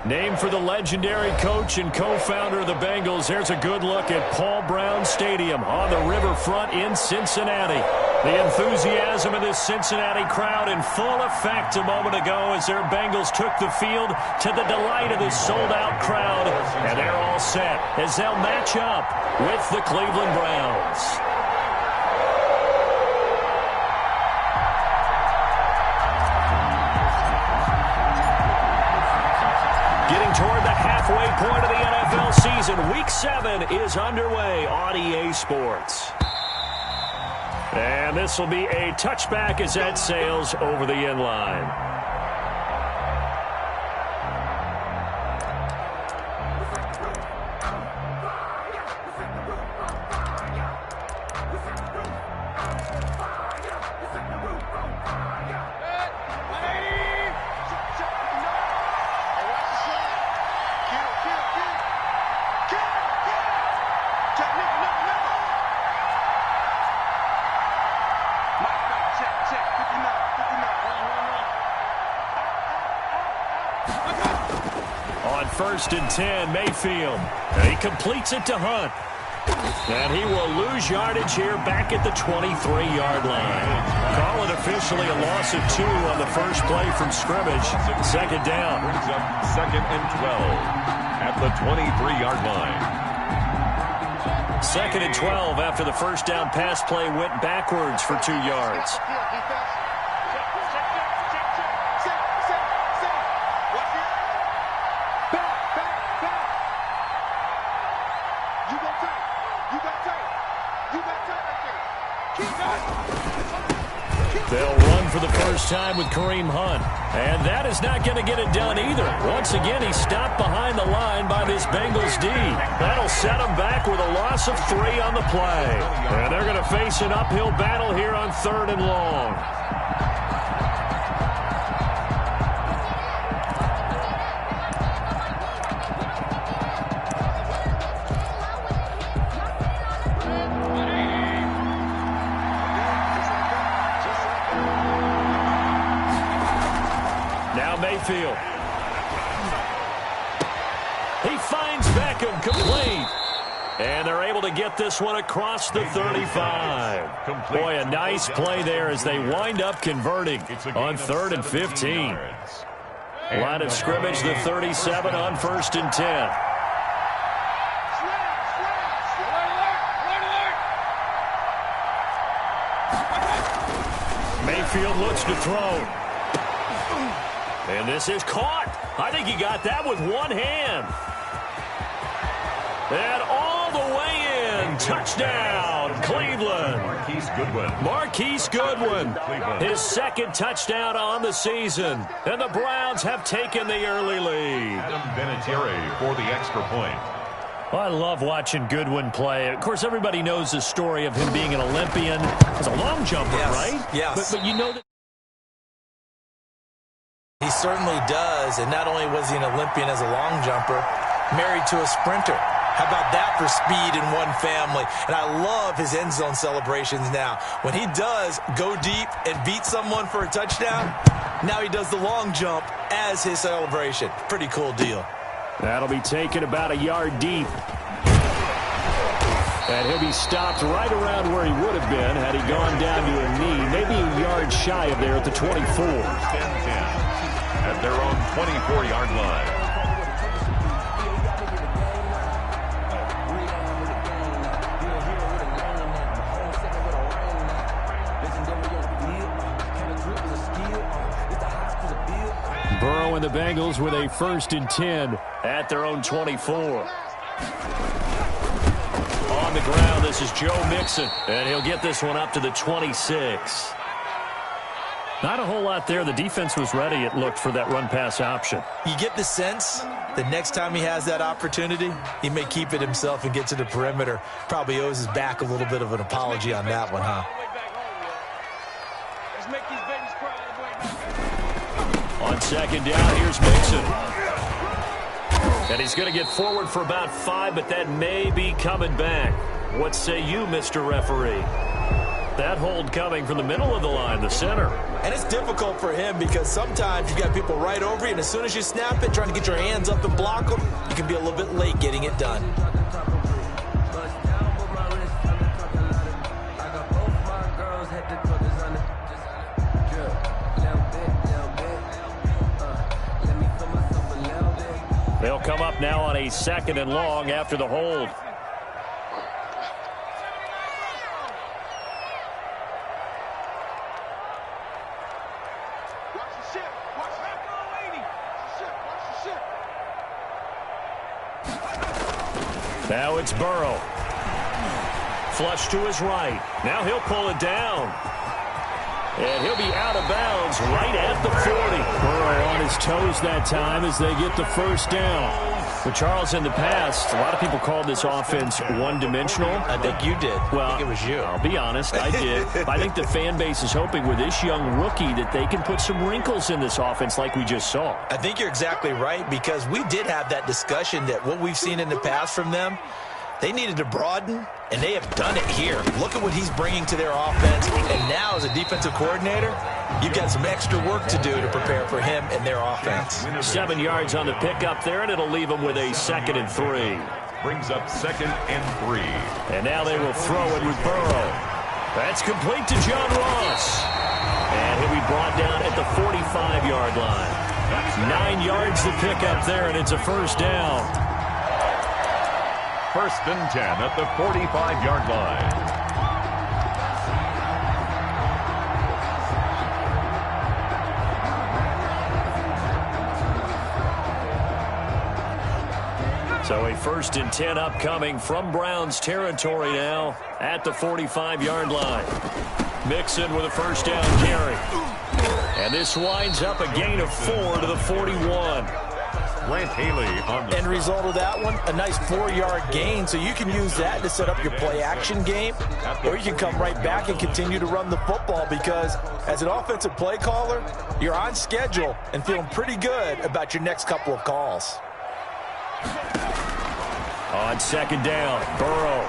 Named for the legendary coach and co-founder of the Bengals, there's a good look at Paul Brown Stadium on the riverfront in Cincinnati. The enthusiasm of this Cincinnati crowd in full effect a moment ago as their Bengals took the field to the delight of this sold-out crowd. And they're all set as they'll match up with the Cleveland Browns. Getting toward the halfway point of the NFL season, Week 7 is underway on EA Sports. And this will be a touchback as that sails over the end line. First and 10, Mayfield. And he completes it to Hunt. And he will lose yardage here back at the 23-yard line. Call it officially a loss of 2 on the first play from scrimmage. Second down. Brings up second and 12 at the 23-yard line. Second and 12 after the first down pass play went backwards for 2 yards. They'll run for the first time with Kareem Hunt. And that is not going to get it done either. Once again, he's stopped behind the line by this Bengals D. That'll set him back with a loss of 3 on the play. And they're going to face an uphill battle here on 3rd and long. Mayfield. He finds Beckham, complete. And they're able to get this one across the 35. Boy, a nice play there as they wind up converting on 3rd and 15. Line of scrimmage, the 37 on 1st and 10. Mayfield looks to throw. And this is caught. I think he got that with one hand. And all the way in. Touchdown, Cleveland. Marquise Goodwin. His second touchdown on the season. And the Browns have taken the early lead. Adam Vinatieri for the extra point. Well, I love watching Goodwin play. Of course, everybody knows the story of him being an Olympian as a long jumper, right? Yes. But you know that. He certainly does, and not only was he an Olympian as a long jumper, married to a sprinter. How about that for speed in one family? And I love his end zone celebrations now. When he does go deep and beat someone for a touchdown, now he does the long jump as his celebration. Pretty cool deal. That'll be taken about a yard deep. And he'll be stopped right around where he would have been had he gone down to a knee, maybe a yard shy of there at the 24. At their own 24-yard line. Burrow and the Bengals with a 1st and 10 at their own 24. On the ground, this is Joe Mixon, and he'll get this one up to the 26. Not a whole lot there. The defense was ready, it looked, for that run-pass option. You get the sense the next time he has that opportunity, he may keep it himself and get to the perimeter. Probably owes his back a little bit of an apology on that one, huh? On 2nd down, here's Mixon. And he's going to get forward for about 5, but that may be coming back. What say you, Mr. Referee? That hold coming from the middle of the line, the center. And it's difficult for him because sometimes you got people right over you, and as soon as you snap it, trying to get your hands up and block them, you can be a little bit late getting it done. They'll come up now on a 2nd and long after the hold. Now it's Burrow. Flush to his right. Now he'll pull it down. And he'll be out of bounds right at the 40. Burrow on his toes that time as they get the first down. Well, Charles, in the past, a lot of people called this offense one-dimensional. I think you did. Well, I think it was you. I'll be honest, I did. I think the fan base is hoping with this young rookie that they can put some wrinkles in this offense like we just saw. I think you're exactly right, because we did have that discussion that what we've seen in the past from them, they needed to broaden, and they have done it here. Look at what he's bringing to their offense. And now as a defensive coordinator, you've got some extra work to do to prepare for him and their offense. 7 yards on the pickup there, and it'll leave them with a 2nd and 3. Brings up 2nd and 3. And now they will throw it with Burrow. That's complete to John Ross. And he'll be brought down at the 45-yard line. 9 yards to pick up there, and it's a first down. 1st and 10 at the 45-yard line. So a 1st and 10 upcoming from Browns territory now at the 45-yard line. Mixon with a first down carry. And this winds up a gain of 4 to the 41. Grant Haley on the End result of that one, a nice 4-yard gain, so you can use that to set up your play-action game, or you can come right back and continue to run the football, because as an offensive play caller, you're on schedule and feeling pretty good about your next couple of calls. On 2nd down, Burrow.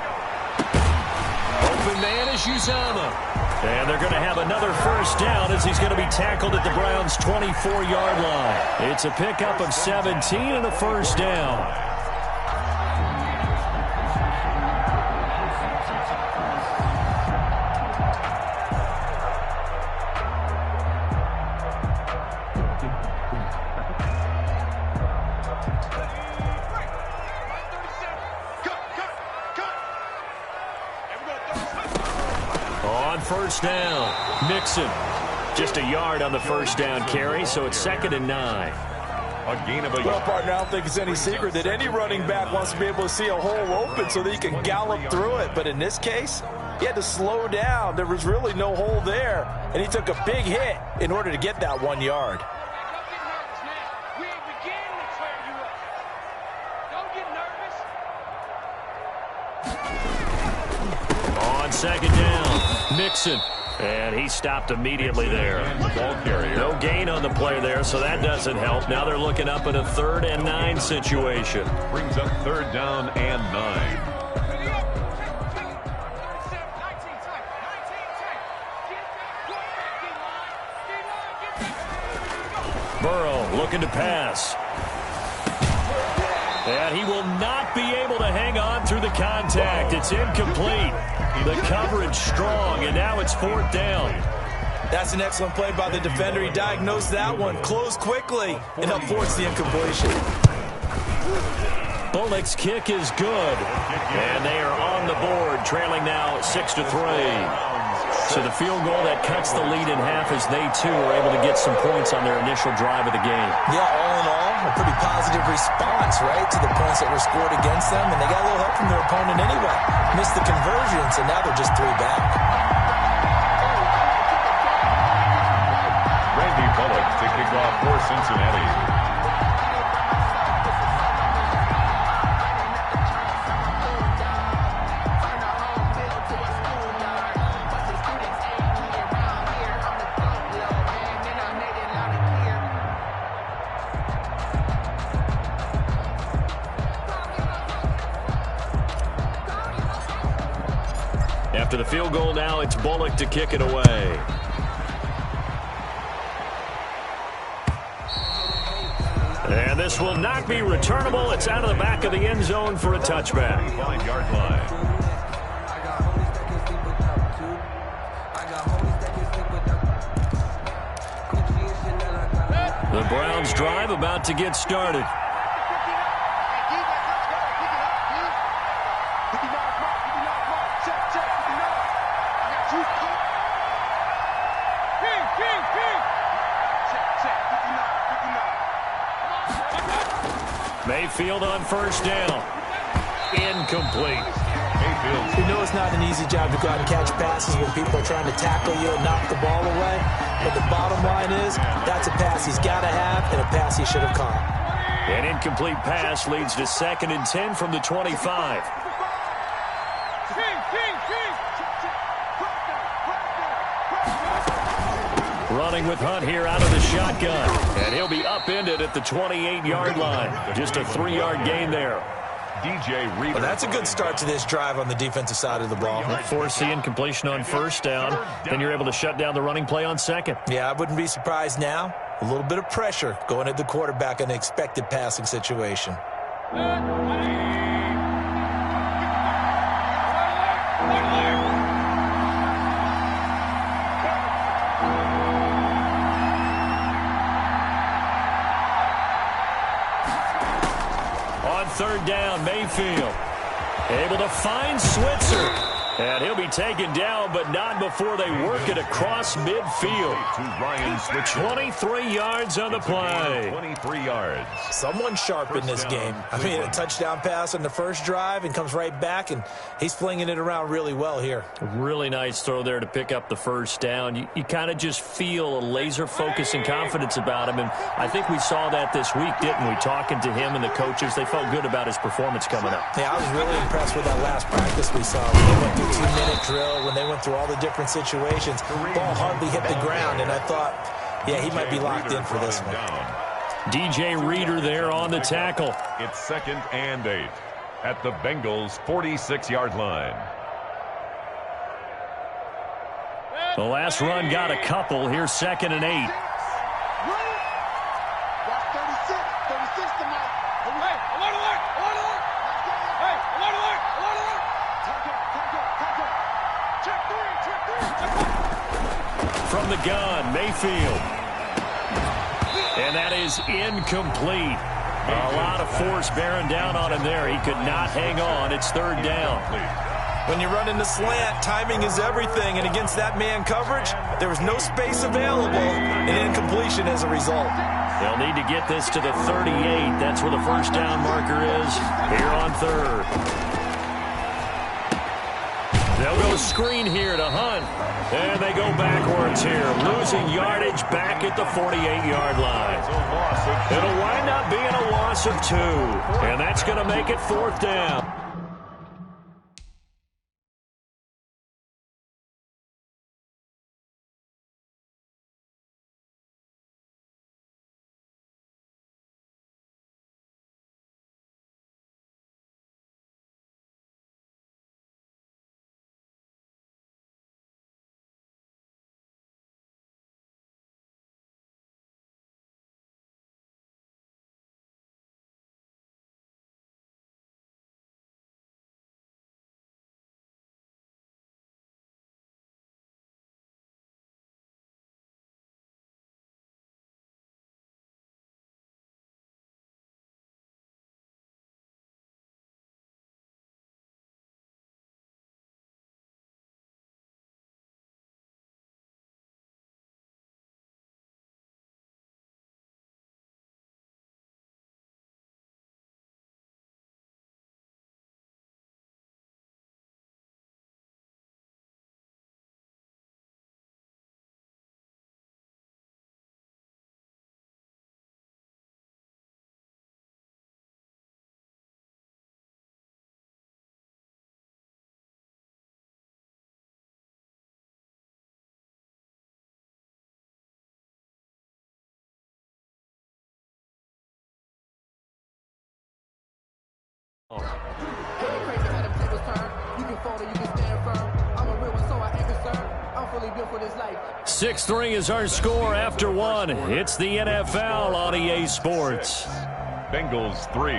Open man is Uzomah. And they're going to have another first down as he's going to be tackled at the Browns' 24-yard line. It's a pickup of 17 and a first down. First down, Mixon. Just a yard on the first down carry, so it's 2nd and 9. A gain of a Well, partner, I don't think it's any secret that any running back wants to be able to see a hole open so that he can gallop through it. But in this case, he had to slow down. There was really no hole there, and he took a big hit in order to get that 1 yard. On 2nd down, Mixon. And he stopped immediately there. ball carrier. No gain on the play there, so that doesn't help. Now they're looking up at a 3rd and 9 situation. Brings up 3rd down and 9. Burrow looking to pass. And he will not be able to hang on through the contact. It's incomplete. The coverage strong, and now it's 4th down. That's an excellent play by the defender. He diagnosed that one, closed quickly, and helped force the incompletion. Bullock's kick is good, and they are on the board, trailing now 6-3. So the field goal that cuts the lead in half as they, too, are able to get some points on their initial drive of the game. Yeah, all in all, a pretty positive response, right, to the points that were scored against them, and they got a little help from their opponent anyway. Missed the conversion, so now they're just 3 back. Randy Bullock to kick off for Cincinnati. After the field goal now, it's Bullock to kick it away. And this will not be returnable. It's out of the back of the end zone for a touchback. 5-yard line. The Browns drive about to get started. Mayfield on first down. Incomplete. You know it's not an easy job to go out and catch passes when people are trying to tackle you and knock the ball away. But the bottom line is, that's a pass he's got to have and a pass he should have caught. An incomplete pass leads to 2nd and 10 from the 25. Running with Hunt here out of the shotgun. And he'll be upended at the 28-yard line. Just a 3-yard gain there. Well, that's a good start to this drive on the defensive side of the ball. Force the incompletion on first down. Then you're able to shut down the running play on second. Yeah, I wouldn't be surprised now. A little bit of pressure going at the quarterback in an expected passing situation. Third down, Mayfield. Able to find Switzer. And he'll be taken down, but not before they work it across midfield. 23 yards on the play. 23 yards. Someone sharp in this game. I mean, a touchdown pass on the first drive and comes right back, and he's flinging it around really well here. A really nice throw there to pick up the first down. You kind of just feel a laser focus and confidence about him, and I think we saw that this week, didn't we? Talking to him and the coaches, they felt good about his performance coming up. Yeah, I was really impressed with that last practice we saw. When they went through 2-minute drill, when they went through all the different situations, ball hardly hit the ground, and I thought, yeah, he might be locked in for this one. DJ Reader there on the tackle. It's 2nd and 8 at the Bengals' 46-yard line. The last run got a couple. Here's 2nd and 8. From the gun, Mayfield. And that is incomplete. A lot of force bearing down on him there. He could not hang on. It's 3rd down. When you run in the slant, timing is everything. And against that man coverage, there was no space available. And incompletion as a result. They'll need to get this to the 38. That's where the first down marker is here on 3rd. They'll go screen here to Hunt. And they go backwards here, losing yardage back at the 48-yard line. It'll wind up being a loss of 2. And that's going to make it 4th down. Crazy how them tables turn. You can fold or you can stand firm. I'm a 6-3 is our score after one. It's the NFL on EA Sports. Bengals 3.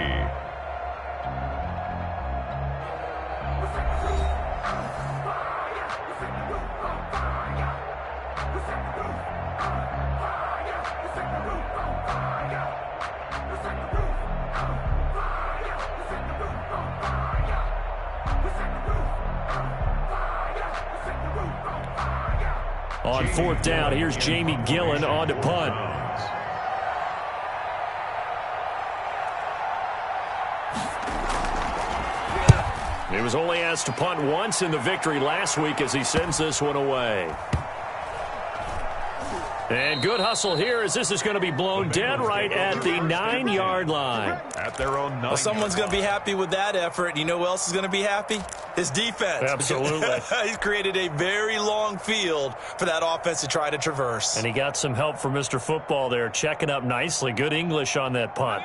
On fourth down, here's Jamie Gillen on to punt. He was only asked to punt once in the victory last week as he sends this one away. And good hustle here as this is going to be blown dead right at the 9-yard line. At their own 9. Well, someone's going to be happy with that effort. You know who else is going to be happy? His defense. Absolutely. He's created a very long field for that offense to try to traverse. And he got some help from Mr. Football there, checking up nicely. Good English on that punt.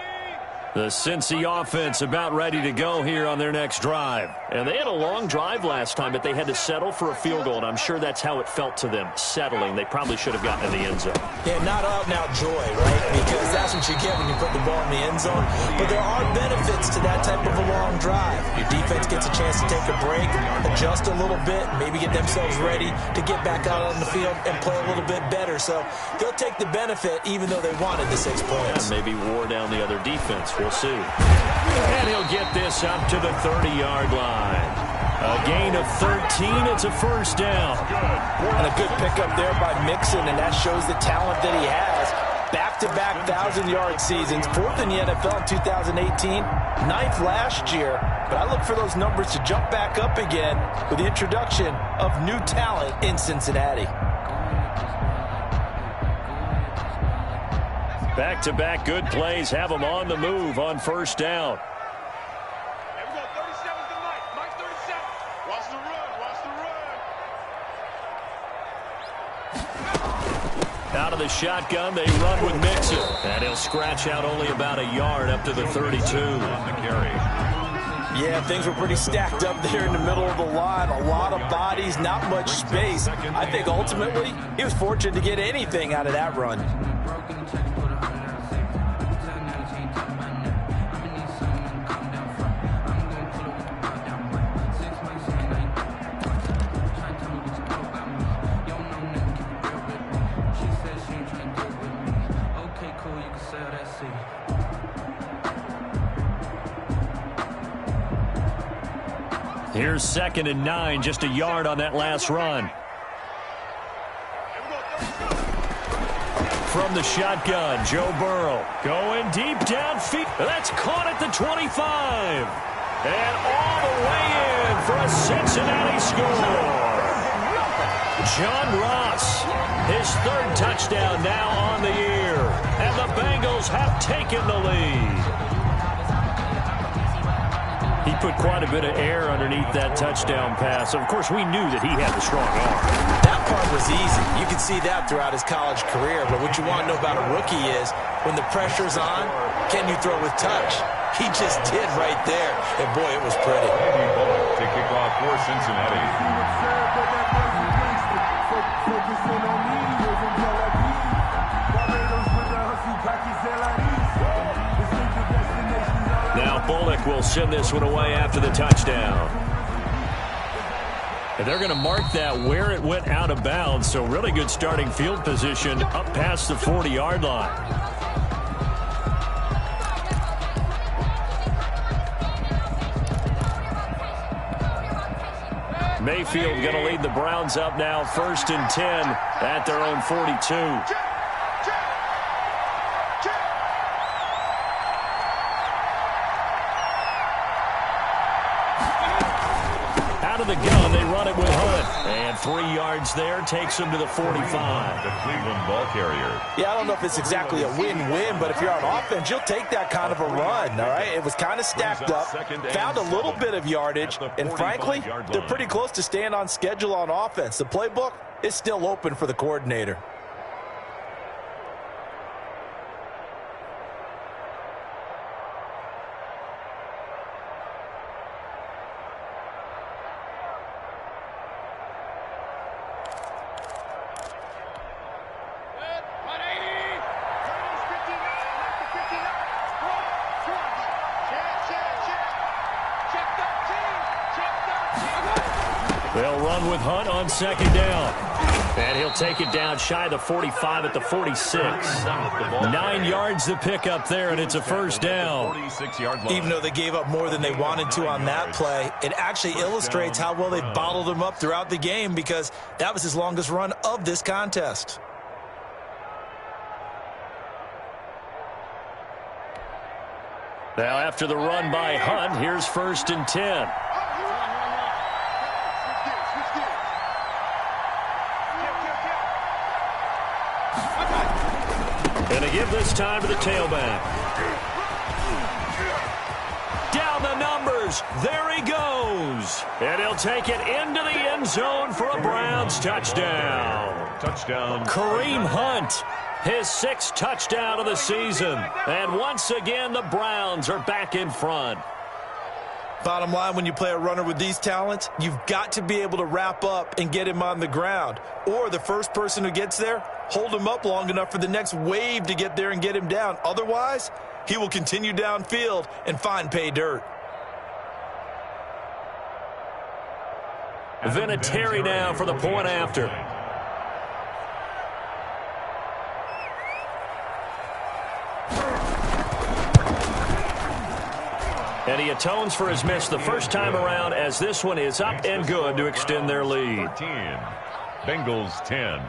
The Cincy offense about ready to go here on their next drive. And they had a long drive last time, but they had to settle for a field goal, and I'm sure that's how it felt to them, settling. They probably should have gotten in the end zone. Yeah, not out-and-out joy, right? Because that's what you get when you put the ball in the end zone. But there are benefits to that type of a long drive. Your defense gets a chance to take a break, adjust a little bit, maybe get themselves ready to get back out on the field and play a little bit better. So they'll take the benefit even though they wanted the 6 points. And maybe wore down the other defense. We'll see. And he'll get this up to the 30-yard line. A gain of 13. It's a first down. And a good pickup there by Mixon, and that shows the talent that he has. Back-to-back 1,000-yard seasons, 4th in the NFL in 2018, 9th last year. But I look for those numbers to jump back up again with the introduction of new talent in Cincinnati. Back-to-back good plays have them on the move on first down. Here we go, 37's the night. Mike 37. Watch the run. Out of the shotgun, they run with Mixon. And he'll scratch out only about a yard up to the 32. On the carry. Yeah, things were pretty stacked up there in the middle of the line. A lot of bodies, not much space. I think ultimately he was fortunate to get anything out of that run. Here's 2nd and 9, just a yard on that last run. From the shotgun, Joe Burrow going deep downfield. That's caught at the 25. And all the way in for a Cincinnati score. John Ross, his 3rd touchdown now on the year. And the Bengals have taken the lead. He put quite a bit of air underneath that touchdown pass. Of course, we knew that he had the strong arm. That part was easy. You can see that throughout his college career. But what you want to know about a rookie is when the pressure's on, can you throw with touch? He just did right there. And, boy, it was pretty. To kick off for Cincinnati. Now Bullock will send this one away after the touchdown. And they're going to mark that where it went out of bounds, so really good starting field position up past the 40-yard line. Mayfield going to lead the Browns up now, 1st and 10 at their own 42. Out of the gun, they run it with Hunt. And 3 yards there takes them to the 45. The Cleveland ball carrier. Yeah, I don't know if it's exactly a win-win, but if you're on offense, you'll take that kind of a run, all right? It was kind of stacked up, found a little bit of yardage, and frankly, they're pretty close to staying on schedule on offense. The playbook is still open for the coordinator. They'll run with Hunt on second down. And he'll take it down shy of the 45 at the 46. 9 yards to pick up there, and it's a first down. Even though they gave up more than they wanted to on that play, it actually illustrates how well they bottled him up throughout the game, because that was his longest run of this contest. Now after the run by Hunt, here's 1st and 10. And they give this time to the tailback. Down the numbers. There he goes. And he'll take it into the end zone for a Browns touchdown. Touchdown. Kareem Hunt, his 6th touchdown of the season. And once again, the Browns are back in front. Bottom line, when you play a runner with these talents, you've got to be able to wrap up and get him on the ground. Or the first person who gets there, hold him up long enough for the next wave to get there and get him down. Otherwise, he will continue downfield and find pay dirt. Vinatieri now for the point after. And he atones for his miss the first time around, as this one is up and good to extend their lead. 13. Bengals 10.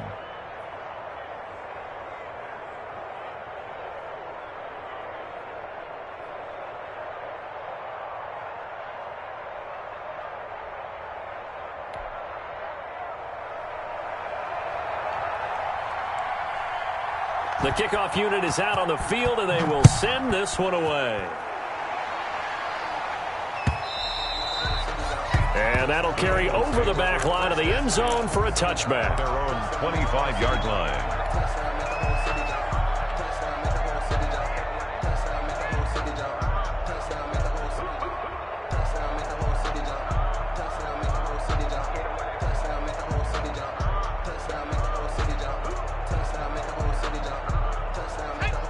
The kickoff unit is out on the field, and they will send this one away. And that'll carry over the back line of the end zone for a touchback. Their own 25-yard line.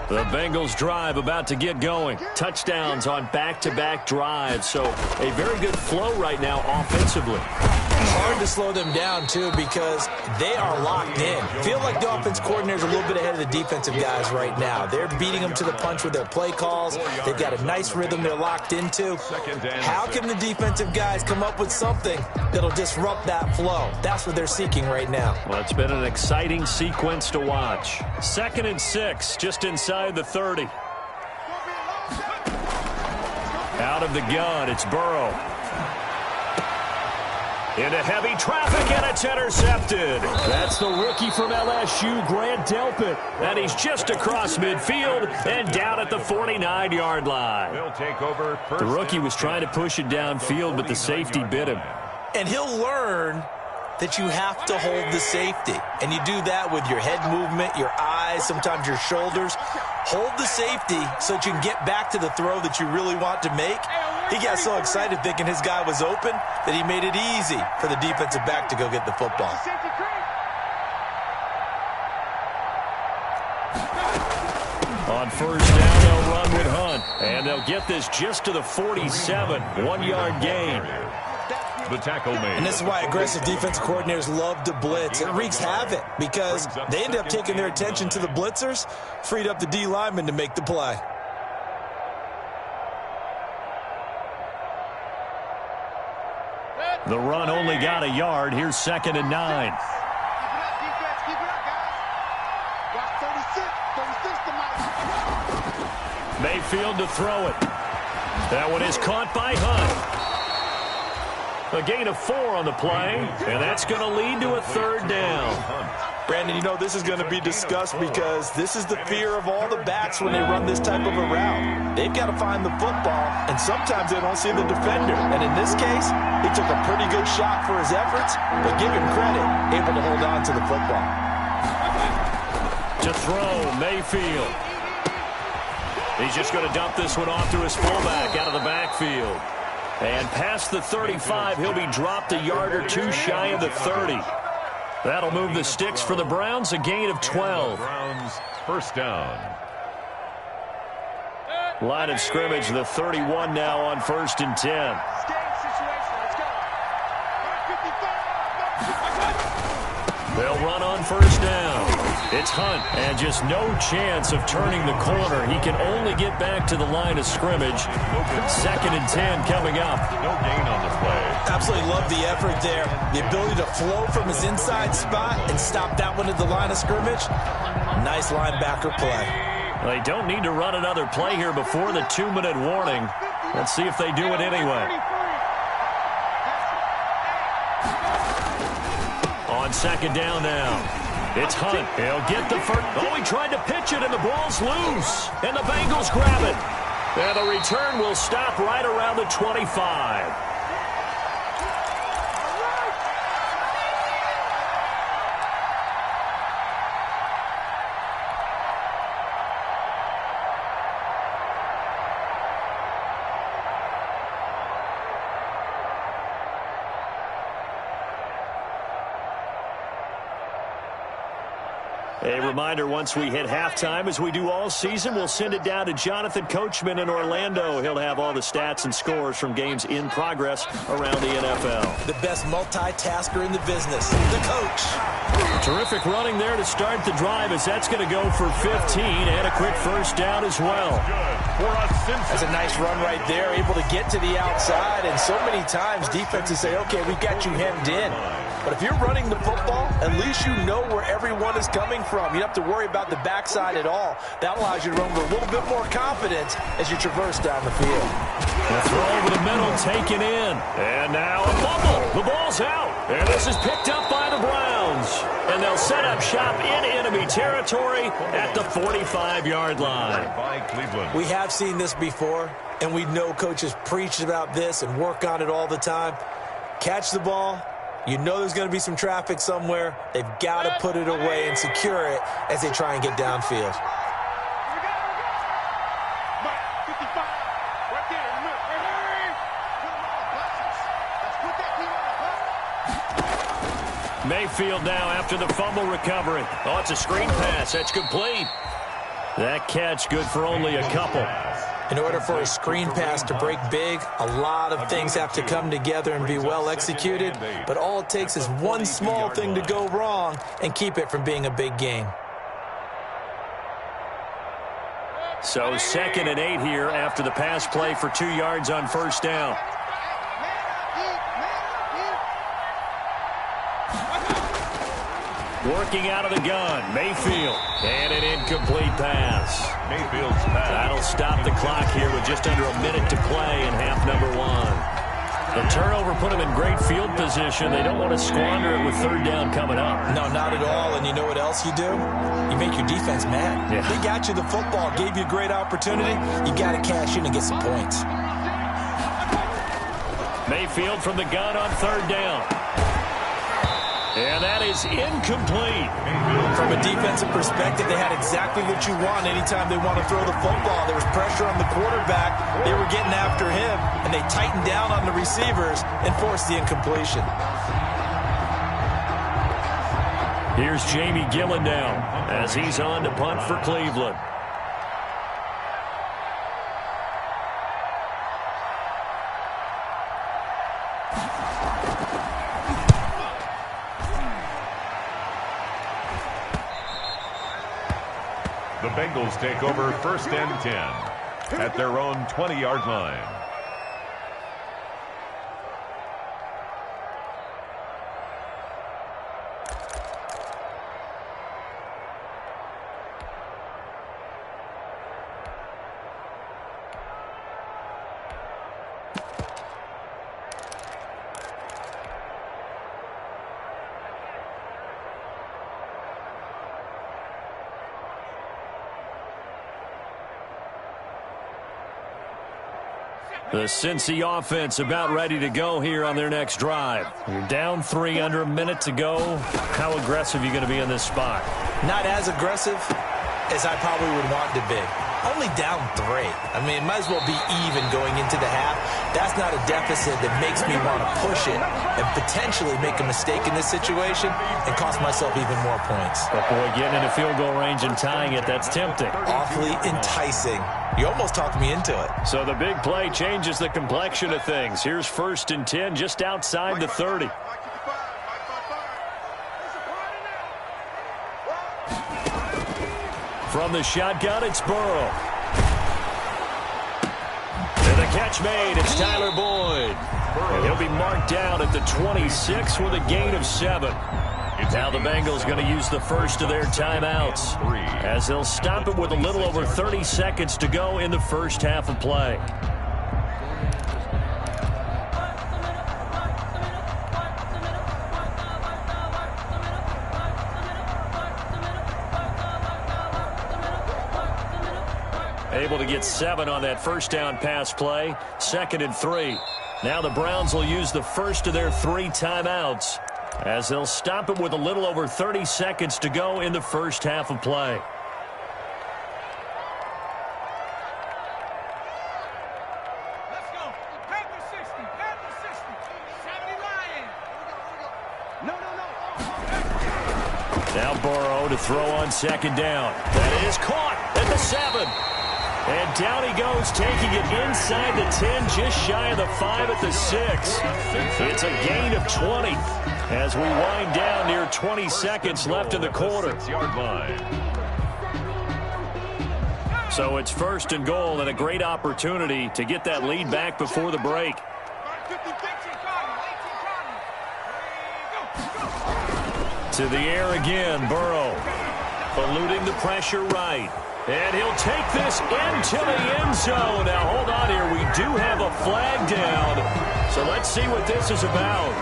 The Bengals drive about to get going. Touchdowns on back-to-back drives. So a very good flow right now offensively. Hard to slow them down, too, because they are locked in. Feel like the offense coordinator's a little bit ahead of the defensive guys right now. They're beating them to the punch with their play calls. They've got a nice rhythm they're locked into. How can the defensive guys come up with something that'll disrupt that flow? That's what they're seeking right now. Well, it's been an exciting sequence to watch. 2nd and 6, just inside the 30. Out of the gun, it's Burrow. Into heavy traffic, and it's intercepted. That's the rookie from LSU, Grant Delpit. And he's just across midfield and down at the 49-yard line. They'll take over. The rookie was trying to push it downfield, but the safety bit him. And he'll learn that you have to hold the safety. And you do that with your head movement, your eyes, sometimes your shoulders. Hold the safety so that you can get back to the throw that you really want to make. He got so excited thinking his guy was open that he made it easy for the defensive back to go get the football. On 1st down, they'll run with Hunt. And they'll get this just to the 47. 1-yard gain. The tackle made. And this is why aggressive defensive coordinators love to blitz. It wreaks havoc because they end up taking their attention to the blitzers, freed up the D lineman to make the play. The run only got a yard. Here's 2nd and 9. Keep it up, defense. Keep it up, guys. Watch 36 Mayfield to throw it. That one is caught by Hunt. A gain of 4 on the play, and that's going to lead to a 3rd down. Brandon, you know this is going to be discussed because this is the fear of all the backs when they run this type of a route. They've got to find the football, and sometimes they don't see the defender. And in this case, he took a pretty good shot for his efforts, but give him credit, able to hold on to the football. To throw, Mayfield. He's just going to dump this one off to his fullback out of the backfield. And past the 35, he'll be dropped a yard or 2 shy of the 30. That'll move the sticks for the Browns, a gain of 12. Browns, 1st down. Line of scrimmage, the 31 now on 1st and 10. Let's go. 55. They'll run on first down. It's Hunt, and just no chance of turning the corner. He can only get back to the line of scrimmage. 2nd and 10 coming up. No gain on the play. Absolutely love the effort there. The ability to flow from his inside spot and stop that one at the line of scrimmage. Nice linebacker play. They don't need to run another play here before the 2-minute warning. Let's see if they do it anyway. On 2nd down now. It's Hunt. He'll get the first. Oh, he tried to pitch it, and the ball's loose. And the Bengals grab it. And the return will stop right around the 25. A reminder, once we hit halftime, as we do all season, we'll send it down to Jonathan Coachman in Orlando. He'll have all the stats and scores from games in progress around the NFL. The best multitasker in the business, the coach. Terrific running there to start the drive, as that's going to go for 15 and a quick first down as well. That's a nice run right there, able to get to the outside, and so many times defenses say, okay, we got you hemmed in. But if you're running the football, at least you know where everyone is coming from. You don't have to worry about the backside at all. That allows you to run with a little bit more confidence as you traverse down the field. The throw over the middle taken in. And now a fumble. The ball's out. And this is picked up by the Browns. And they'll set up shop in enemy territory at the 45-yard line. We have seen this before, and we know coaches preach about this and work on it all the time. Catch the ball. You know there's going to be some traffic somewhere. They've got to put it away and secure it as they try and get downfield. Mayfield now after the fumble recovery. Oh, it's a screen pass. That's complete. That catch good for only a couple. In order for a screen pass to break big, a lot of things have to come together and be well executed. But all it takes is one small thing to go wrong and keep it from being a big gain. So 2nd and 8 here after the pass play for 2 yards on first down. Working out of the gun, Mayfield, and an incomplete pass. Mayfield's pass. That'll stop the clock here with just under a minute to play in half number 1. The turnover put them in great field position. They don't want to squander it with 3rd down coming up. No, not at all. And you know what else you do? You make your defense mad. Yeah. They got you the football, gave you a great opportunity. You got to cash in and get some points. Mayfield from the gun on 3rd down. And that is incomplete. From a defensive perspective, they had exactly what you want anytime they want to throw the football. There was pressure on the quarterback. They were getting after him, and they tightened down on the receivers and forced the incompletion. Here's Jamie Gillen now as he's on to punt for Cleveland. The Bengals take over 1st and 10 at their own 20-yard line. The Cincy offense about ready to go here on their next drive. You're down 3, under a minute to go. How aggressive are you going to be in this spot? Not as aggressive as I probably would want to be. Only down 3. I mean, it might as well be even going into the half. That's not a deficit that makes me want to push it and potentially make a mistake in this situation and cost myself even more points. But boy, getting into field goal range and tying it, that's tempting. Awfully enticing. You almost talked me into it. So the big play changes the complexion of things. Here's 1st and 10 just outside the 30. From the shotgun, it's Burrow. And the catch made. It's Tyler Boyd. And he'll be marked down at the 26 with a gain of 7. Now the Bengals going to use the first of their timeouts as they'll stop it with a little over 30 seconds to go in the first half of play. Able to get 7 on that first down pass play. 2nd and 3. Now the Browns will use the first of their 3 timeouts as they'll stop it with a little over 30 seconds to go in the first half of play. Let's go. Panther 60. Panther 60. 70 Lion. No. Now Burrow to throw on 2nd down. That is caught at the 7. And down he goes, taking it inside the 10, just shy of the 5 at the 6. It's a gain of 20 as we wind down near 20 seconds left in the quarter. 6-yard line. So it's 1st and goal and a great opportunity to get that lead back before the break. To the air again, Burrow. Eluding the pressure right. And he'll take this into the end zone. Now, hold on here. We do have a flag down. So let's see what this is about.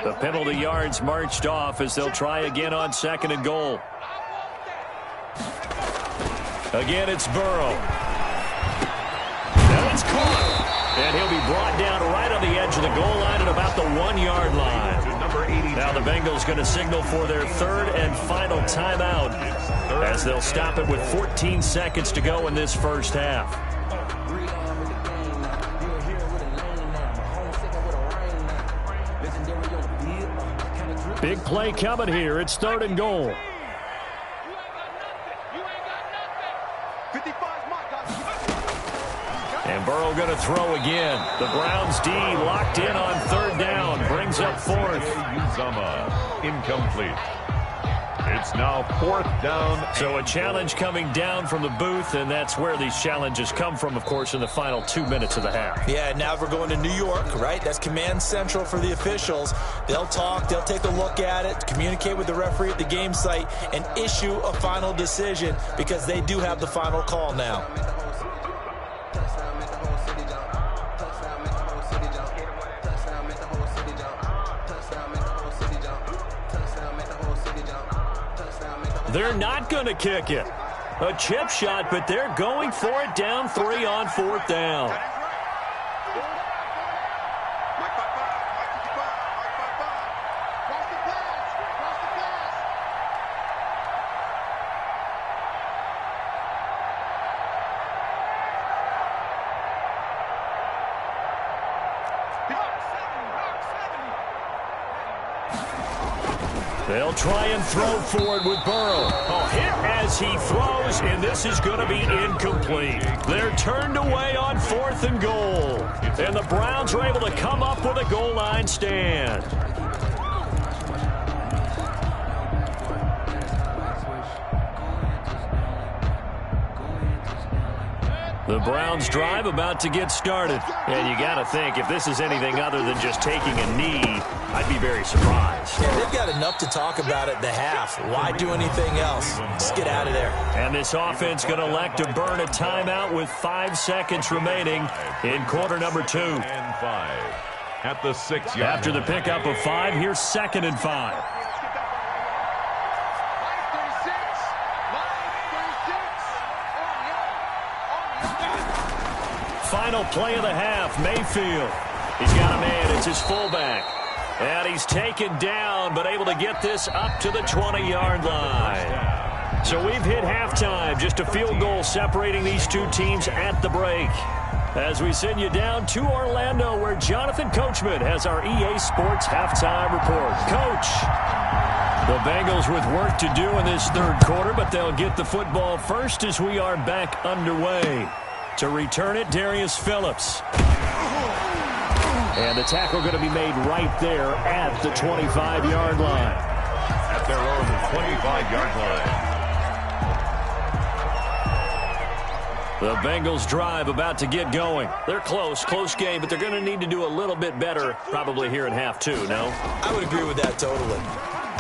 The penalty yards marched off as they'll try again on 2nd and goal. Again, it's Burrow. Now it's caught. And he'll be brought down right on the edge of the goal line at about the 1-yard line. Now the Bengals going to signal for their 3rd and final timeout as they'll stop it with 14 seconds to go in this first half. Big play coming here. It's 3rd and goal. And Burrow going to throw again. The Browns D locked in on 3rd down. Brings up 4th. Uzomah, incomplete. It's now 4th down. So a challenge coming down from the booth, and that's where these challenges come from, of course, in the final 2 minutes of the half. Yeah, now we're going to New York, right? That's command central for the officials. They'll talk, they'll take a look at it, communicate with the referee at the game site, and issue a final decision because they do have the final call now. They're not going to kick it. A chip shot, but they're going for it down 3 on 4th down. They'll try and throw forward with Burrow. A hit as he throws, and this is going to be incomplete. They're turned away on 4th and goal. And the Browns are able to come up with a goal line stand. The Browns drive about to get started. And you got to think, if this is anything other than just taking a knee, I'd be very surprised. Yeah, they've got enough to talk about at the half. Why do anything else? Just get out of there. And this offense going to elect to burn a timeout with 5 seconds remaining in quarter number 2. And 5 at the 6-yard After the pickup of 5, here's 2nd and 5. Final play of the half, Mayfield. He's got a man, it's his fullback. And he's taken down, but able to get this up to the 20-yard line. So we've hit halftime, just a field goal separating these two teams at the break. As we send you down to Orlando, where Jonathan Coachman has our EA Sports halftime report. Coach, the Bengals with work to do in this third quarter, but they'll get the football first as we are back underway. To return it, Darius Phillips. And the tackle going to be made right there at the 25-yard line. At their own 25-yard line. The Bengals drive about to get going. They're close game, but they're going to need to do a little bit better probably here in half two, no? I would agree with that totally.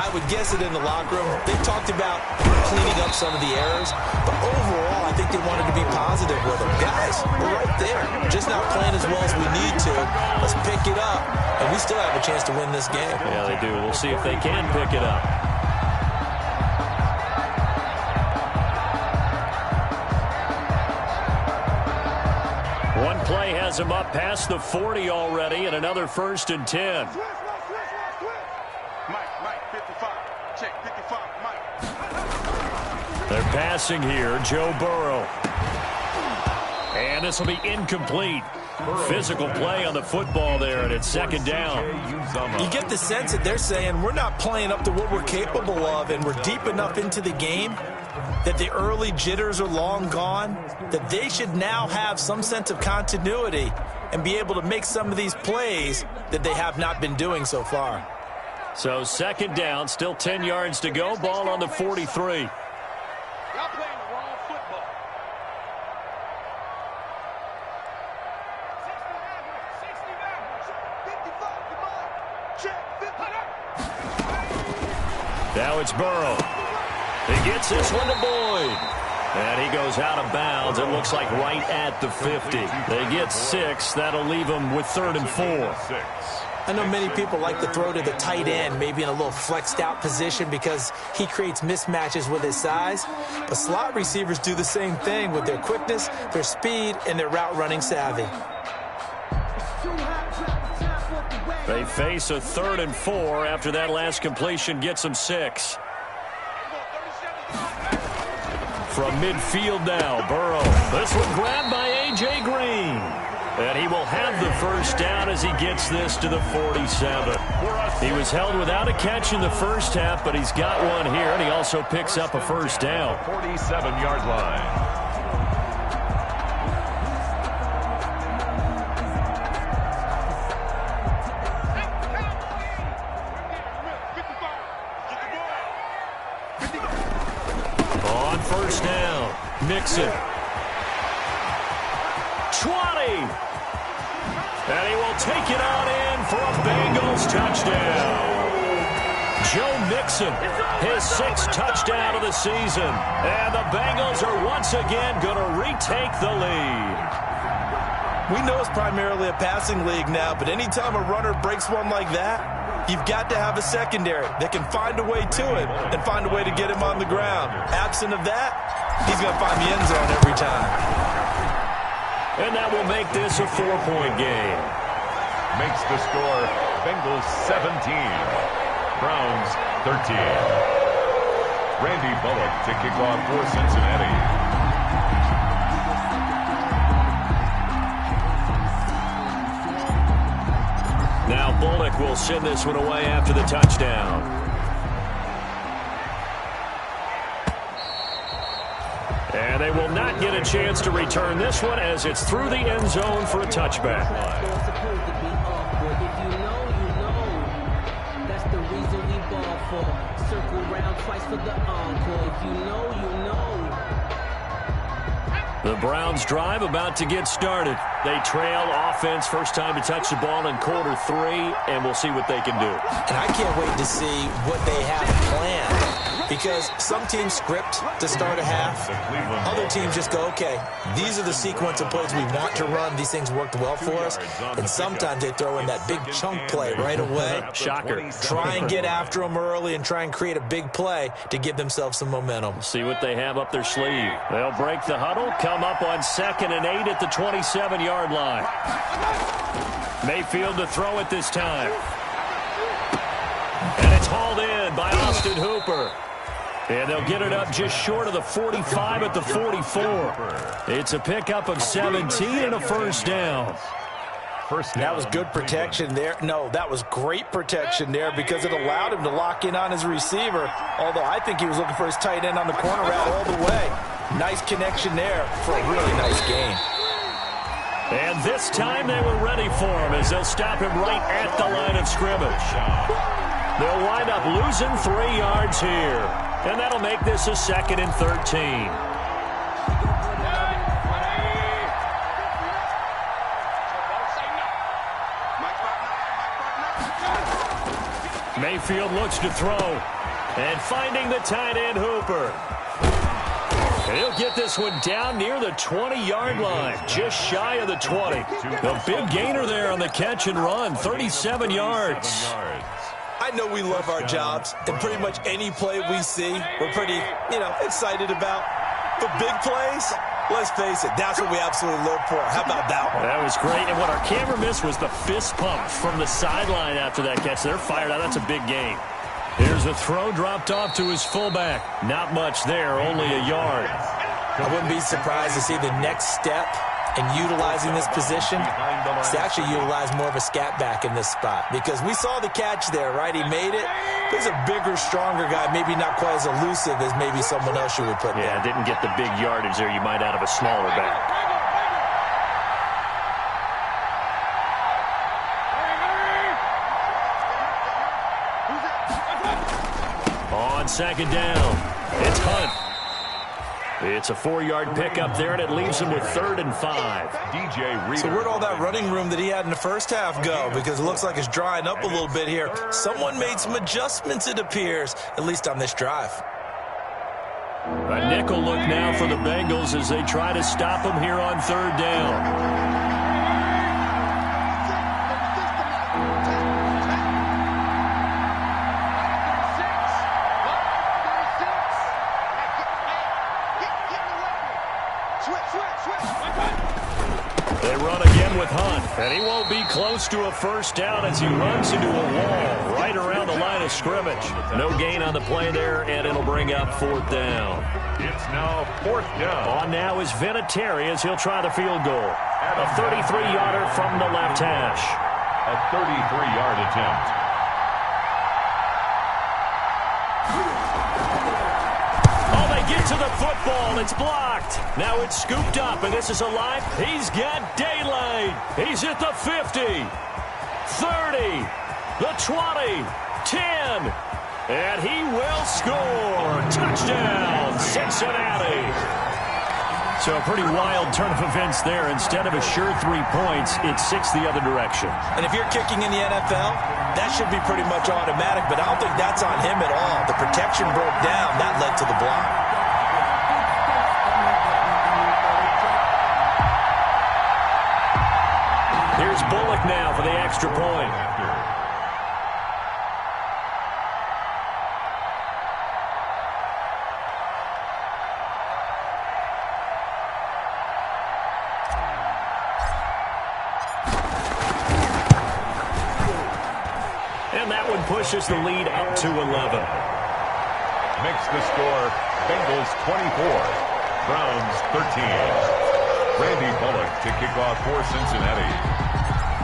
I would guess it in the locker room. They talked about cleaning up some of the errors, but overall, I think they wanted to be positive with them. Guys, we're right there. Just not playing as well as we need to. Let's pick it up, and we still have a chance to win this game. Yeah, they do. We'll see if they can pick it up. One play has him up past the 40 already, and another 1st and 10. Mike, 55. Check, 55, Mike. They're passing here, Joe Burrow. And this will be incomplete. Physical play on the football there, and it's 2nd down. You get the sense that they're saying we're not playing up to what we're capable of, and we're deep enough into the game that the early jitters are long gone, that they should now have some sense of continuity and be able to make some of these plays that they have not been doing so far. So 2nd down, still 10 yards to go, ball on the 43. Y'all playing the wrong football. Now it's Burrow. He gets this one to Boyd. And he goes out of bounds. It looks like right at the 50. They get 6. That'll leave them with 3rd and 4. I know many people like to throw to the tight end, maybe in a little flexed out position because he creates mismatches with his size. But slot receivers do the same thing with their quickness, their speed, and their route running savvy. They face a 3rd and 4 after that last completion gets them 6. From midfield now, Burrow. This one grabbed by A.J. Green. And he will have the 1st down as he gets this to the 47. He was held without a catch in the first half, but he's got one here, and he also picks up a 1st down. 47-yard line. On 1st down, Mixon. 20. And he will take it on in for a Bengals touchdown. Joe Mixon, his 6th touchdown of the season. And the Bengals are once again going to retake the lead. We know it's primarily a passing league now, but anytime a runner breaks one like that, you've got to have a secondary that can find a way to him and find a way to get him on the ground. Absent of that, he's going to find the end zone every time. And that will make this a 4-point game. Makes the score Bengals 17, Browns 13. Randy Bullock to kick off for Cincinnati. Now Bullock will send this one away after the touchdown. And they will not get a chance to return this one as it's through the end zone for a touchback. That's the reason we ball for. Circle round twice for the encore. If you know, you know. The Browns drive about to get started. They trail offense, first time to touch the ball in quarter 3, and we'll see what they can do. And I can't wait to see what they have planned. Because some teams script to start a half. Other teams just go, okay, these are the sequence of plays we want to run. These things worked well for us. And sometimes they throw in that big chunk play right away. Shocker. Try and get after them early and try and create a big play to give themselves some momentum. See what they have up their sleeve. They'll break the huddle, come up on 2nd and 8 at the 27-yard line. Mayfield to throw it this time. And it's hauled in by Austin Hooper. And they'll get it up just short of the 45 at the 44. It's a pickup of 17 and a 1st down. That was good protection there. No, that was great protection there because it allowed him to lock in on his receiver. Although I think he was looking for his tight end on the corner route all the way. Nice connection there for a really nice gain. And this time they were ready for him as they'll stop him right at the line of scrimmage. They'll wind up losing 3 yards here. And that'll make this a 2nd and 13. Mayfield looks to throw. And finding the tight end Hooper. And he'll get this one down near the 20-yard line, just shy of the 20. The big gainer there on the catch and run, 37 yards. I know we love our jobs, and pretty much any play we see, we're pretty, excited about. The big plays, let's face it, that's what we absolutely live for. How about that one? That was great, and what our camera missed was the fist pump from the sideline after that catch. They're fired out. That's a big gain. Here's a throw dropped off to his fullback. Not much there, only a yard. I wouldn't be surprised to see the next step in utilizing this position is to actually utilize more of a scat back in this spot. Because we saw the catch there, right? He made it. He's a bigger, stronger guy, maybe not quite as elusive as maybe someone else you would put there. Yeah, didn't get the big yardage there you might out of a smaller back. On 2nd down, it's Hunt. It's a 4-yard pickup there, and it leaves him with 3rd and 5. DJ Reader. So where'd all that running room that he had in the first half go? Because it looks like it's drying up a little bit here. Someone made some adjustments, it appears, at least on this drive. A nickel look now for the Bengals as they try to stop him here on 3rd down. They run again with Hunt, and he won't be close to a first down as he runs into a wall right around the line of scrimmage. No gain on the play there, and it'll bring up 4th down. It's now 4th down. On now is Vinatieri as he'll try the field goal. A 33-yarder from the left hash. A 33-yard attempt. Oh, they get to the football. It's blocked. Now it's scooped up, and this is alive. He's got daylight. He's at the 50, 30, the 20, 10, and he will score. Touchdown, Cincinnati. So a pretty wild turn of events there. Instead of a sure 3 points, it's 6 the other direction. And if you're kicking in the NFL, that should be pretty much automatic, but I don't think that's on him at all. The protection broke down. That led to the block. Here's Bullock now for the extra point. And that one pushes the lead up to 11. Makes the score Bengals 24, Browns 13. Randy Bullock to kick off for Cincinnati.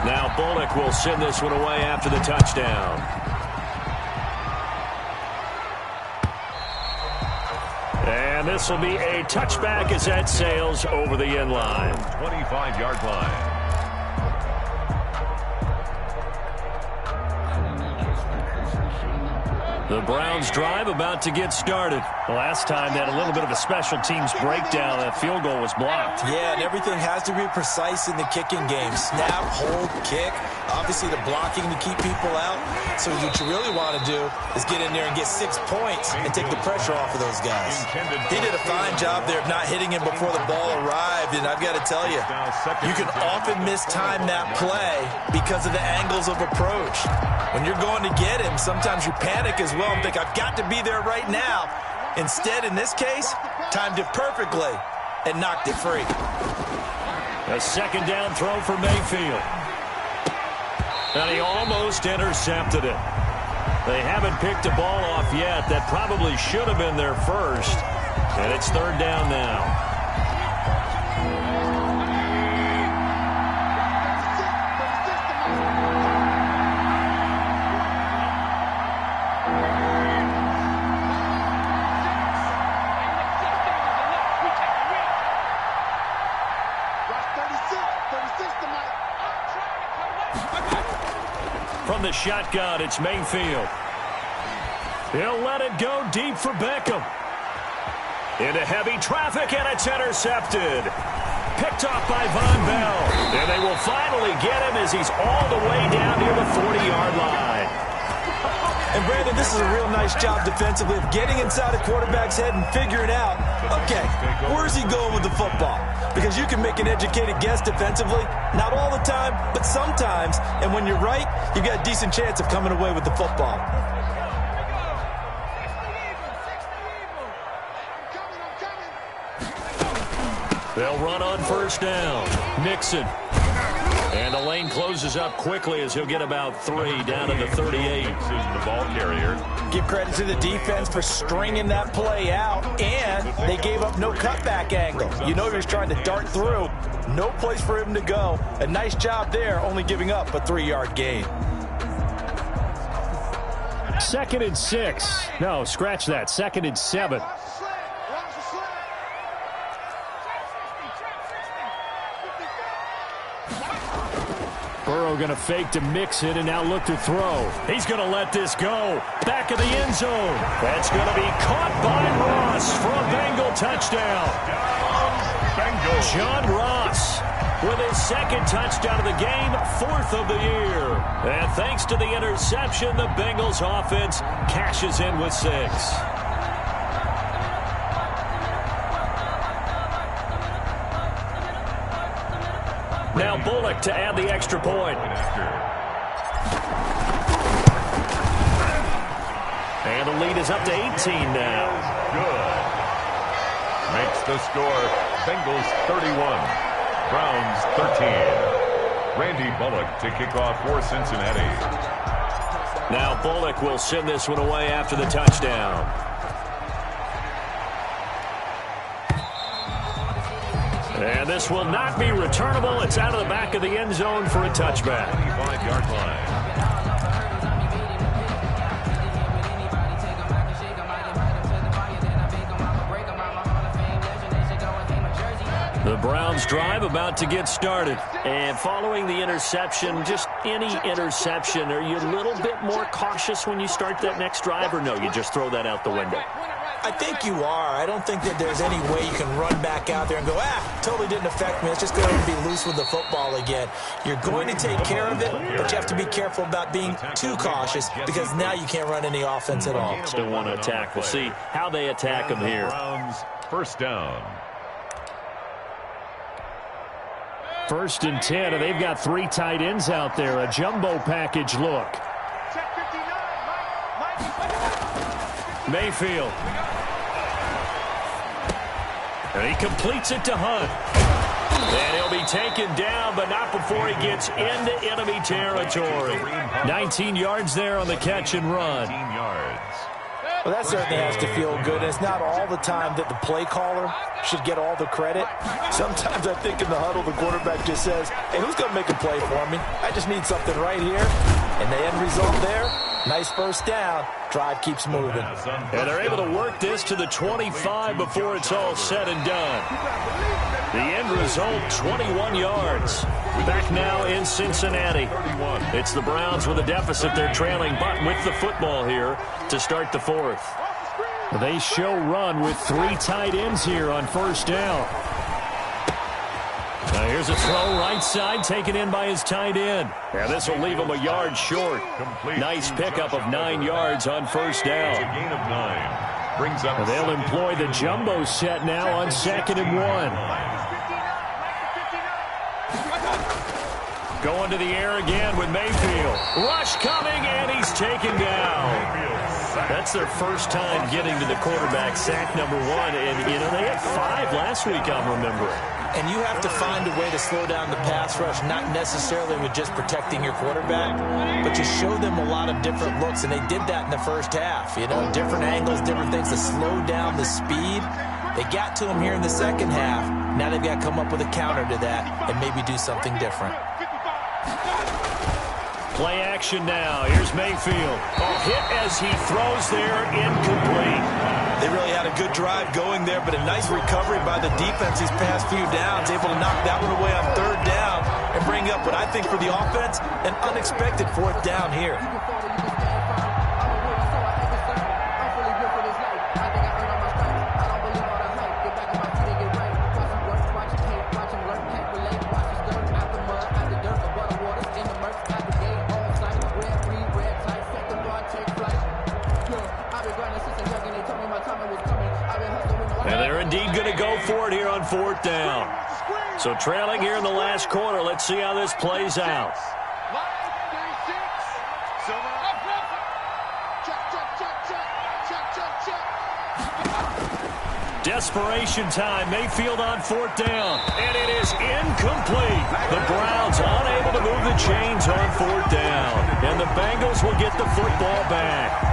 Now Bullock will send this one away after the touchdown. And this will be a touchback as that sails over the end line. 25-yard line. The Browns drive about to get started. Last time they had a little bit of a special teams breakdown. That field goal was blocked. Yeah, and everything has to be precise in the kicking game. Snap, hold, kick. Obviously the blocking to keep people out. So what you really want to do is get in there and get 6 points and take the pressure off of those guys. He did a fine job there of not hitting him before the ball arrived. And I've got to tell you, you can often mistime that play because of the angles of approach. When you're going to get him, sometimes you panic as well and think, I've got to be there right now. Instead, in this case, timed it perfectly and knocked it free. A 2nd down throw for Mayfield. And he almost intercepted it. They haven't picked a ball off yet. That probably should have been their first. And it's 3rd down now. From the shotgun, it's Mayfield. He'll let it go deep for Beckham. Into heavy traffic, and it's intercepted. Picked off by Von Bell. And they will finally get him as he's all the way down near the 40-yard line. And, Brandon, this is a real nice job defensively of getting inside a quarterback's head and figuring out, okay, where's he going with the football? Because you can make an educated guess defensively, not all the time, but sometimes. And when you're right, you've got a decent chance of coming away with the football. They'll run on first down. Mixon. And the lane closes up quickly as he'll get about 3 down to the 38. Is the ball carrier. Give credit to the defense for stringing that play out, and they gave up no cutback angle. You know he was trying to dart through. No place for him to go. A nice job there, only giving up a 3-yard gain. 2nd and 6. No, scratch that. 2nd and 7. Burrow going to fake to Mixon and now look to throw. He's going to let this go. Back of the end zone. That's going to be caught by Ross for a Bengal touchdown. John Ross with his 2nd touchdown of the game, 4th of the year. And thanks to the interception, the Bengals offense cashes in with 6. Now Bullock to add the extra point. And the lead is up to 18 now. Good. Makes the score Bengals 31, Browns 13. Randy Bullock to kick off for Cincinnati. Now Bullock will send this one away after the touchdown. And this will not be returnable. It's out of the back of the end zone for a touchback. 25-yard line. The Browns drive about to get started. And following the interception, just any interception, are you a little bit more cautious when you start that next drive, or no, you just throw that out the window? I think you are. I don't think that there's any way you can run back out there and go, totally didn't affect me. Let's just go ahead and be loose with the football again. You're going to take care of it, but you have to be careful about being too cautious because now you can't run any offense at all. Still want to attack. We'll see how they attack them here. Browns first down. 1st and 10, and they've got 3 tight ends out there. A jumbo package look. Mayfield. And he completes it to Hunt. And he'll be taken down, but not before he gets into enemy territory. 19 yards there on the catch and run. 19 yards. Well, that certainly has to feel good. And it's not all the time that the play caller should get all the credit. Sometimes I think in the huddle, the quarterback just says, hey, who's going to make a play for me? I just need something right here. And the end result there, nice first down. Drive keeps moving. And they're able to work this to the 25 before it's all said and done. The end result, 21 yards. Back now in Cincinnati. It's the Browns with a deficit. They're trailing, but with the football here to start the 4th. They show run with 3 tight ends here on first down. Now here's a throw right side taken in by his tight end. And this will leave him a yard short. Nice pickup of 9 yards on first down. It's a gain of 9. Brings up. They'll employ the jumbo set now on 2nd and 1. Going to the air again with Mayfield. Rush coming, and he's taken down. That's their first time getting to the quarterback, sack number 1. And, you know, they had 5 last week, I'm remembering. And you have to find a way to slow down the pass rush, not necessarily with just protecting your quarterback, but to show them a lot of different looks. And they did that in the first half. You know, different angles, different things to slow down the speed. They got to him here in the second half. Now they've got to come up with a counter to that and maybe do something different. Play action now. Here's Mayfield. Hit as he throws there, incomplete. They really had a good drive going there, but a nice recovery by the defense these past few downs, able to knock that one away on 3rd down and bring up what I think for the offense, an unexpected fourth down here. And they're indeed going to go for it here on fourth down. So trailing here in the last quarter. Let's see how this plays out. Desperation time. Mayfield on fourth down. And it is incomplete. The Browns unable to move the chains on fourth down. And the Bengals will get the football back.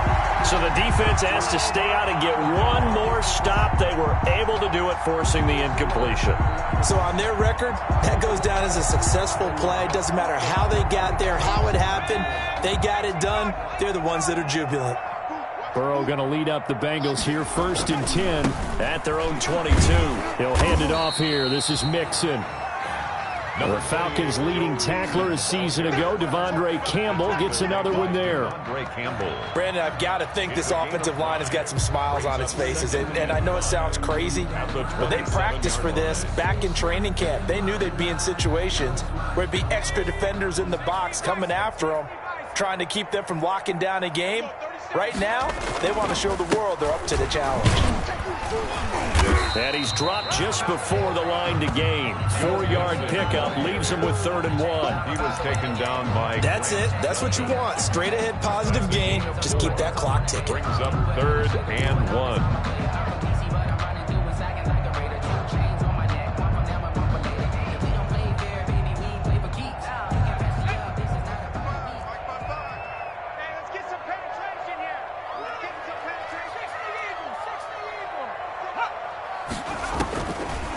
So the defense has to stay out and get one more stop. They were able to do it, forcing the incompletion. So on their record, that goes down as a successful play. Doesn't matter how they got there, how it happened. They got it done. They're the ones that are jubilant. Burrow going to lead up the Bengals here, 1st and 10 at their own 22. He'll hand it off here. This is Mixon. The Falcons' leading tackler a season ago, Devondre Campbell, gets another one there. Brandon, I've got to think this offensive line has got some smiles on its faces. And I know it sounds crazy, but they practiced for this back in training camp. They knew they'd be in situations where it'd be extra defenders in the box coming after them, trying to keep them from locking down a game. Right now, they want to show the world they're up to the challenge. And he's dropped just before the line to gain. 4-yard pickup leaves him with 3rd and 1. He was taken down by... That's it. That's what you want. Straight ahead positive gain. Just keep that clock ticking. Brings up 3rd and 1.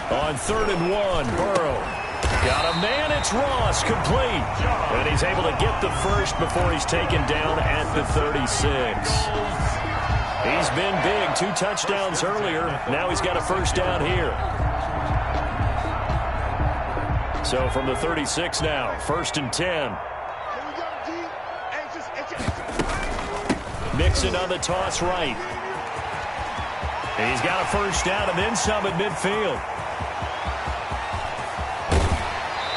On 3rd and 1, Burrow. Got a man, it's Ross, complete. And he's able to get the first before he's taken down at the 36. He's been big, 2 touchdowns earlier. Now he's got a first down here. So from the 36 now, 1st and 10. Mixon on the toss right. He's got a first down and then some at midfield.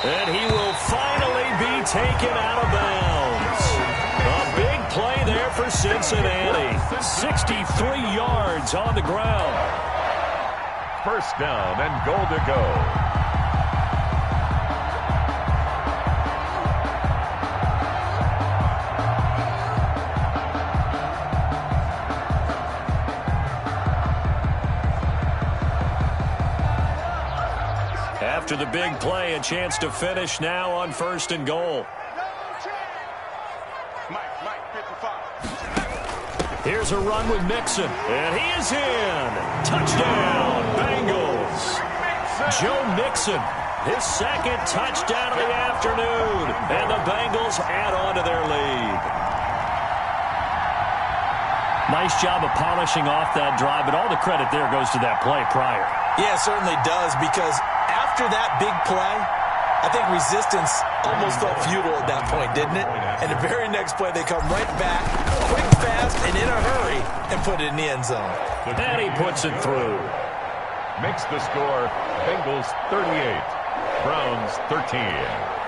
And he will finally be taken out of bounds. A big play there for Cincinnati. 63 yards on the ground. First down and goal to go. After the big play, a chance to finish now on 1st and goal. Here's a run with Mixon, and he is in. Touchdown, Bengals. Joe Mixon, his 2nd touchdown of the afternoon, and the Bengals add on to their lead. Nice job of polishing off that drive, but all the credit there goes to that play prior. Yeah, it certainly does, because after that big play, I think resistance almost felt futile at that point, didn't it? And the very next play, they come right back, quick, fast, and in a hurry, and put it in the end zone. And he puts it through. Makes the score Bengals 38, Browns 13.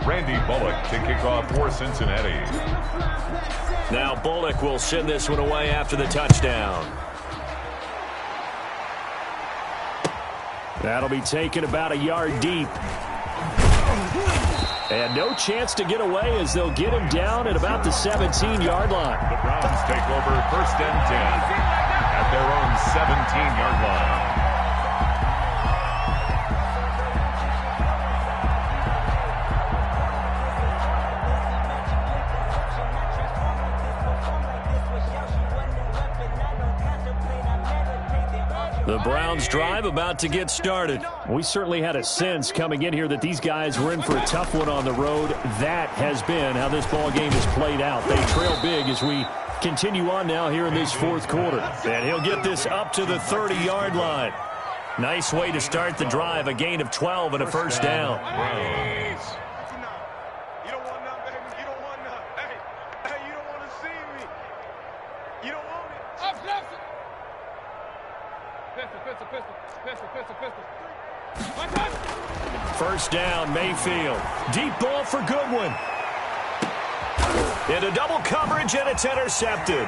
Randy Bullock to kick off for Cincinnati. Now Bullock will send this one away after the touchdown. That'll be taken about a yard deep. And no chance to get away as they'll get him down at about the 17-yard line. The Browns take over 1st and 10 at their own 17-yard line. The Browns drive about to get started. We certainly had a sense coming in here that these guys were in for a tough one on the road. That has been how this ball game has played out. They trail big as we continue on now here in this fourth quarter. And he'll get this up to the 30-yard line. Nice way to start the drive, a gain of 12 and a first down. You don't want none, baby. You don't want none. Hey, you don't want to see me. You don't want me. Pistol. First down, Mayfield. Deep ball for Goodwin. Into double coverage, and it's intercepted.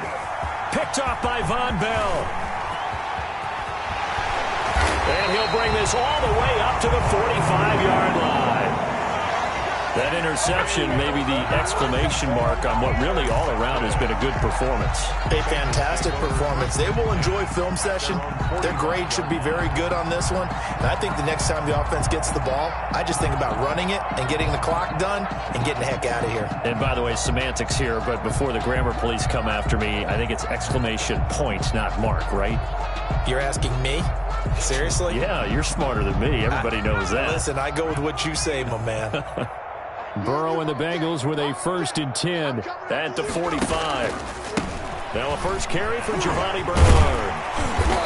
Picked off by Von Bell. And he'll bring this all the way up to the 45-yard line. That interception may be the exclamation mark on what really all around has been a good performance. A fantastic performance. They will enjoy film session. Their grade should be very good on this one. And I think the next time the offense gets the ball, I just think about running it and getting the clock done and getting the heck out of here. And by the way, semantics here, but before the grammar police come after me, I think it's exclamation point, not mark, right? You're asking me? Seriously? Yeah, you're smarter than me. Everybody knows that. Listen, I go with what you say, my man. Burrow and the Bengals with a 1st and 10 at the 45. Now a first carry for Giovanni Bernard.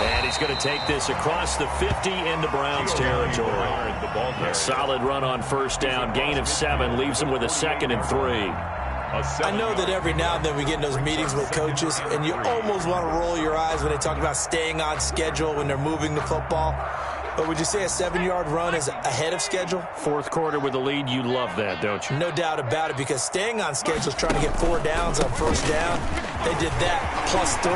And he's going to take this across the 50 into Browns territory. A solid run on first down. Gain of 7 leaves him with a 2nd and 3. I know that every now and then we get in those meetings with coaches, and you almost want to roll your eyes when they talk about staying on schedule when they're moving the football. But would you say a 7-yard run is ahead of schedule? Fourth quarter with a lead, you love that, don't you? No doubt about it, because staying on schedule is trying to get 4 downs on first down. They did that, plus 3.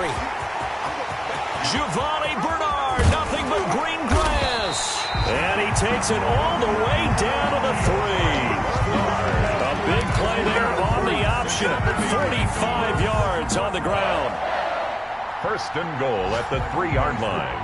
Giovanni Bernard, nothing but green grass. And he takes it all the way down to the 3. A big play there on the option. 45 yards on the ground. First and goal at the 3-yard line.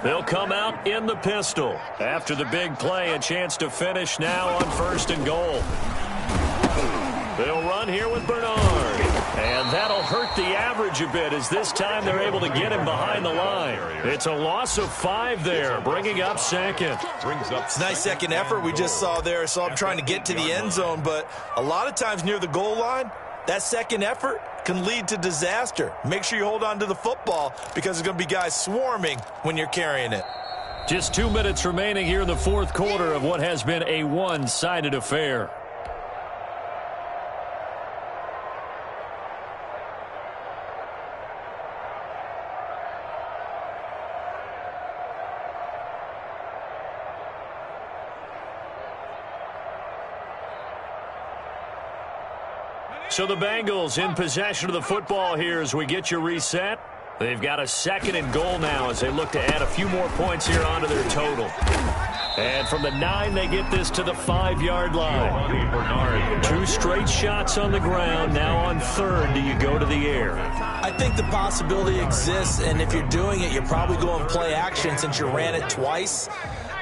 They'll come out in the pistol. After the big play, a chance to finish now on 1st and goal. They'll run here with Bernard. And that'll hurt the average a bit as this time they're able to get him behind the line. It's a loss of 5 there, bringing up 2nd. It's a nice second effort we just saw there. Saw him trying to get to the end zone, but a lot of times near the goal line, that second effort can lead to disaster. Make sure you hold on to the football because there's going to be guys swarming when you're carrying it. Just 2 minutes remaining here in the fourth quarter of what has been a one-sided affair. So the Bengals in possession of the football here as we get you reset. They've got a 2nd and goal now as they look to add a few more points here onto their total. And from the 9, they get this to the 5-yard line. 2 straight shots on the ground. Now on 3rd, do you go to the air? I think the possibility exists, and if you're doing it, you're probably going play action since you ran it twice.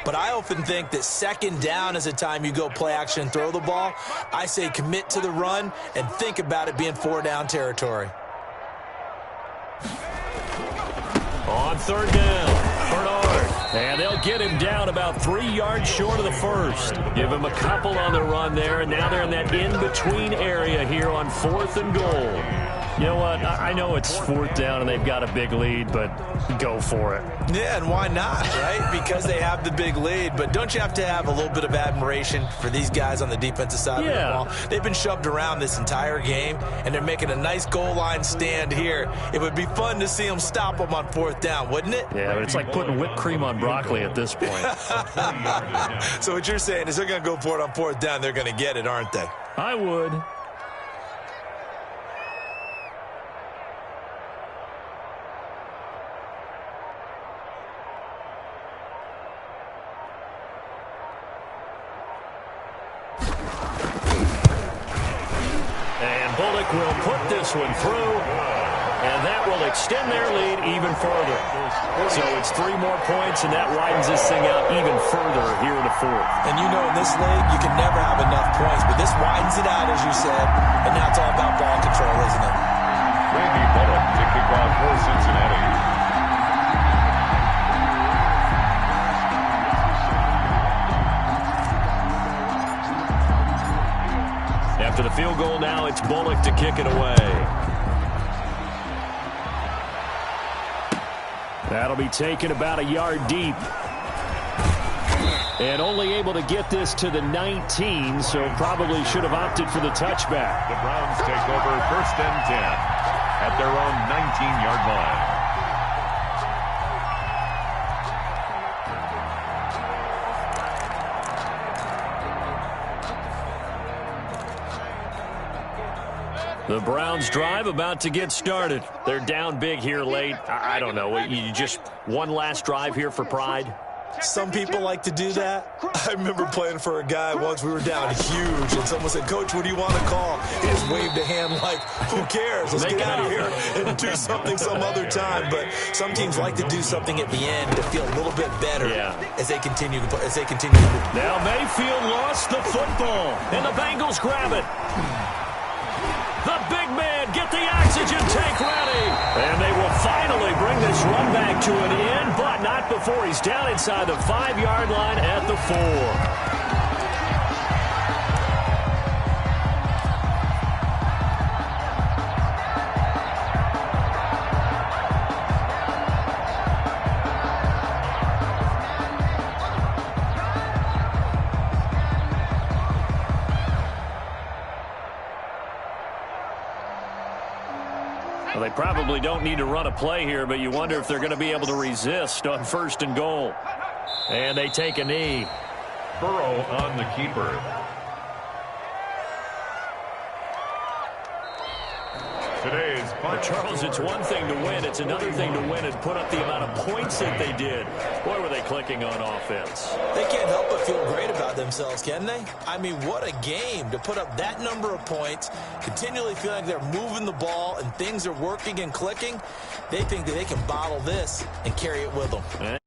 But I often think that 2nd down is the time you go play action and throw the ball. I say commit to the run and think about it being 4-down territory. On 3rd down, Bernard. And they'll get him down about 3 yards short of the 1st. Give him a couple on the run there, and now they're in that in-between area here on 4th and goal. You know what? I know it's 4th down and they've got a big lead, but go for it. Yeah, and why not, right? Because they have the big lead. But don't you have to have a little bit of admiration for these guys on the defensive side of the ball? They've been shoved around this entire game, and they're making a nice goal line stand here. It would be fun to see them stop them on 4th down, wouldn't it? Yeah, but it's like putting whipped cream on broccoli at this point. So what you're saying is they're going to go for it on 4th down. They're going to get it, aren't they? I would. Bullock will put this one through. and that will extend their lead even further. So it's 3 more points, and that widens this thing out even further here in the fourth. And you know in this league, you can never have enough points, but this widens it out, as you said, and now it's all about ball control, isn't it? Randy Bullock to kick off for Cincinnati. After the field goal now, it's Bullock to kick it away. That'll be taken about a yard deep. And only able to get this to the 19, so probably should have opted for the touchback. The Browns take over 1st and 10 at their own 19-yard line. The Browns drive about to get started. They're down big here late. I don't know. You just one last drive here for pride? Some people like to do that. I remember playing for a guy once. We were down huge, and someone said, "Coach, what do you want to call?" He just waved a hand like, who cares? Let's get out of here and do something some other time. But some teams like to do something at the end to feel a little bit better as they continue to move. Now Mayfield lost the football, and the Bengals grab it. The big man, get the oxygen tank ready. And they will finally bring this run back to an end, but not before he's down inside the 5-yard line at the 4. Well, they probably don't need to run a play here, but you wonder if they're going to be able to resist on 1st and goal. And they take a knee. Burrow on the keeper. Today's final. Charles, it's one thing to win. It's another thing to win and put up the amount of points that they did. Boy, were they clicking on offense. They can't help but feel great about themselves, can they? I mean, what a game to put up that number of points, continually feeling like they're moving the ball and things are working and clicking. They think that they can bottle this and carry it with them.